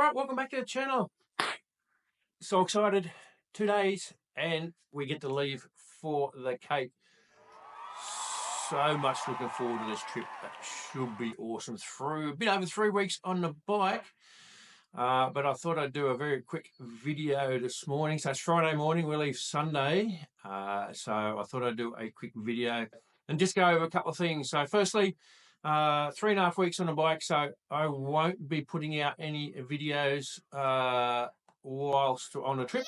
Alright, welcome back to the channel. So excited, 2 days and we get to leave for the Cape. So much looking forward to this trip. That should be awesome. A bit over 3 weeks on the bike. But I thought I'd do a very quick video this morning. So it's Friday morning, we leave Sunday. So I thought I'd do a quick video and just go over a couple of things. So firstly, 3.5 weeks on the bike, so I won't be putting out any videos whilst on a trip.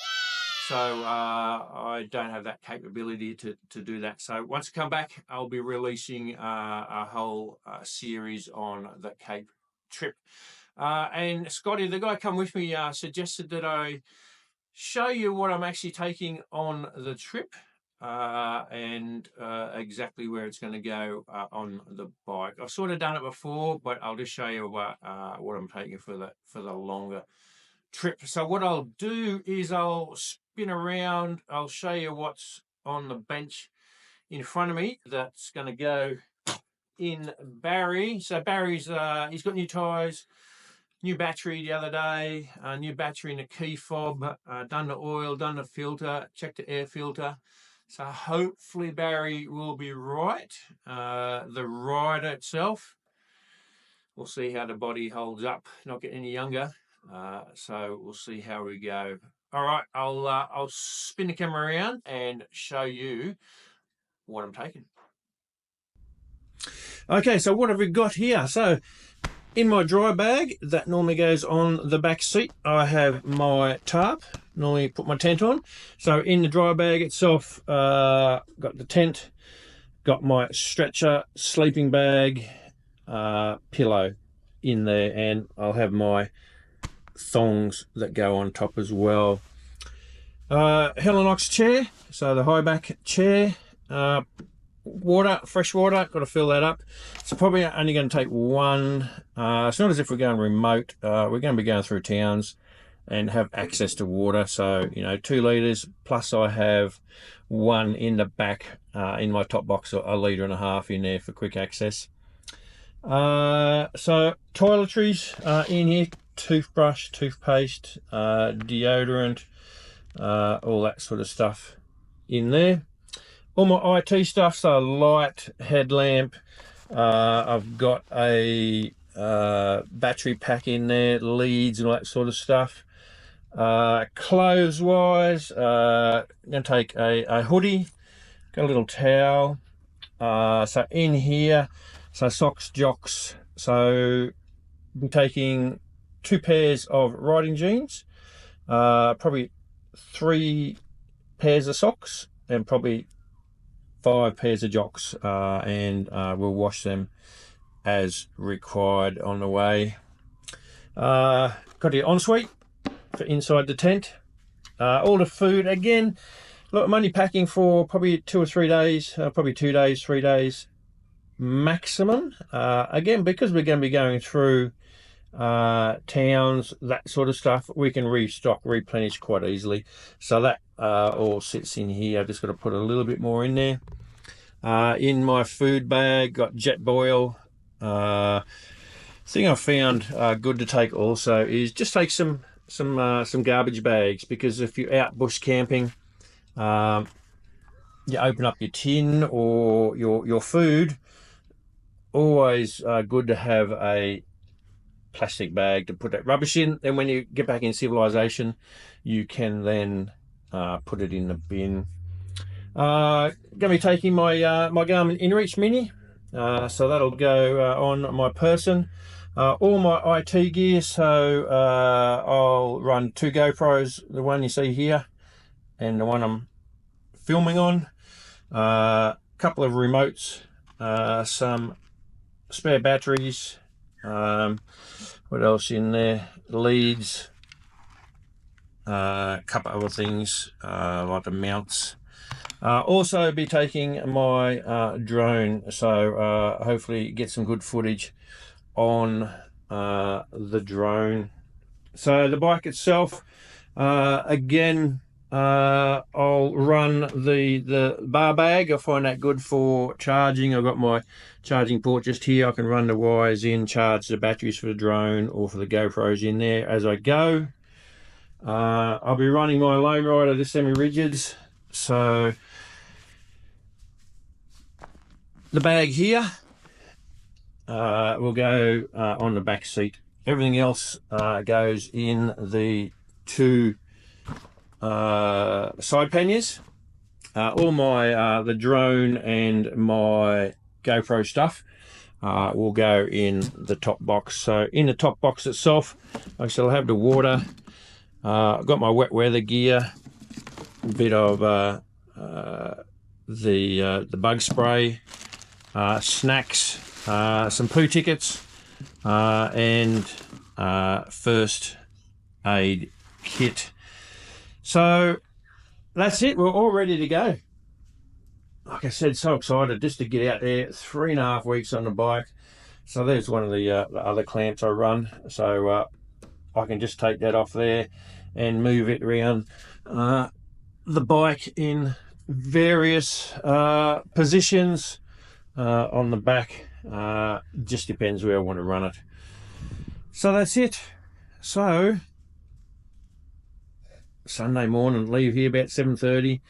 So I don't have that capability to do that. So once I come back, I'll be releasing a whole series on the Cape trip. And Scotty, the guy come with me, suggested that I show you what I'm actually taking on the trip and exactly where it's going to go on the bike. I've sort of done it before, but I'll just show you what I'm taking for the longer trip. So what I'll do is I'll spin around. I'll show you what's on the bench in front of me. That's going to go in Barry. So Barry's he's got new tyres. New battery the other day, new battery in the key fob, done the oil, done the filter, checked the air filter. So hopefully Barry will be right. The rider itself, we'll see how the body holds up, not getting any younger. So we'll see how we go. All right, I'll spin the camera around and show you what I'm taking. Okay, so what have we got here? So in my dry bag that normally goes on the back seat, I have my tarp, normally put my tent on. So in the dry bag itself, got the tent, got my stretcher, sleeping bag, pillow in there, and I'll have my thongs that go on top as well. Helinox chair, so the high back chair, water, fresh water, got to fill that up. It's probably only going to take one. It's not as if we're going remote. We're going to be going through towns and have access to water, so 2 litres, plus I have one in the back in my top box, a litre and a half in there for quick access. So toiletries in here, toothbrush, toothpaste, deodorant, all that sort of stuff in there. All my IT stuff, so light, headlamp, I've got a battery pack in there, leads and all that sort of stuff. Clothes wise, I'm going to take a hoodie, got a little towel, so in here, so socks, jocks, so I'm taking 2 pairs of riding jeans, probably 3 pairs of socks, and probably 5 pairs of jocks, and we'll wash them as required on the way. Got the ensuite for inside the tent. All the food, again, look, I'm only packing for probably 2 or 3 days, probably 2 days, 3 days maximum. Again, because we're going to be going through towns, that sort of stuff, we can restock, replenish quite easily. So that all sits in here. I've just got to put a little bit more in there. In my food bag, got jet boil. Thing I found good to take also is just take some garbage bags, because if you're out bush camping, you open up your tin or your food, always good to have a plastic bag to put that rubbish in. Then when you get back in civilization, you can then put it in the bin. Going to be taking my my Garmin InReach Mini, so that'll go on my person. All my IT gear, so I'll run 2 GoPros, the one you see here and the one I'm filming on, a couple of remotes, some spare batteries, what else in there, leads, a couple of other things like the mounts. Also be taking my drone, so hopefully get some good footage on the drone. So the bike itself, again, I'll run the bar bag. I find that good for charging. I've got my charging port just here. I can run the wires in, charge the batteries for the drone or for the GoPros in there as I go. I'll be running my lone rider, the semi-rigids. So the bag here will go on the back seat. Everything else goes in the two side panniers. All my the drone and my GoPro stuff will go in the top box. So in the top box itself, I shall have the water. I've got my wet weather gear, a bit of the bug spray, snacks, some poo tickets, and first aid kit. So that's it. We're all ready to go. Like I said, so excited just to get out there. 3.5 weeks on the bike. So there's one of the other clamps I run. So I can just take that off there and move it around the bike in various positions on the back. Just depends where I want to run it. So that's it. So Sunday morning, leave here about 7:30,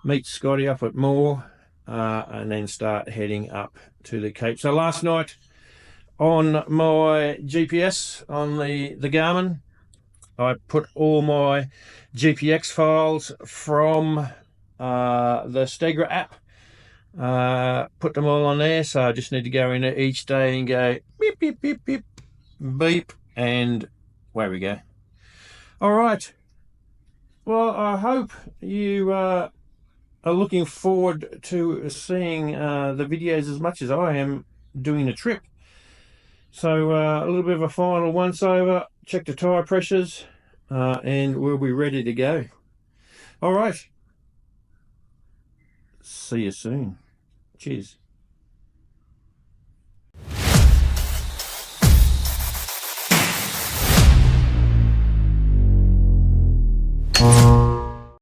meet Scotty up at Moore, and then start heading up to the Cape. So last night on my GPS on the Garmin, I put all my GPX files from the Stegra app, put them all on there. So I just need to go in there each day and go beep, beep, beep, beep, beep, and away we go. All right. Well, I hope you are looking forward to seeing the videos as much as I am doing the trip. So a little bit of a final once over, check the tyre pressures, and we'll be ready to go. All right. See you soon. Cheers.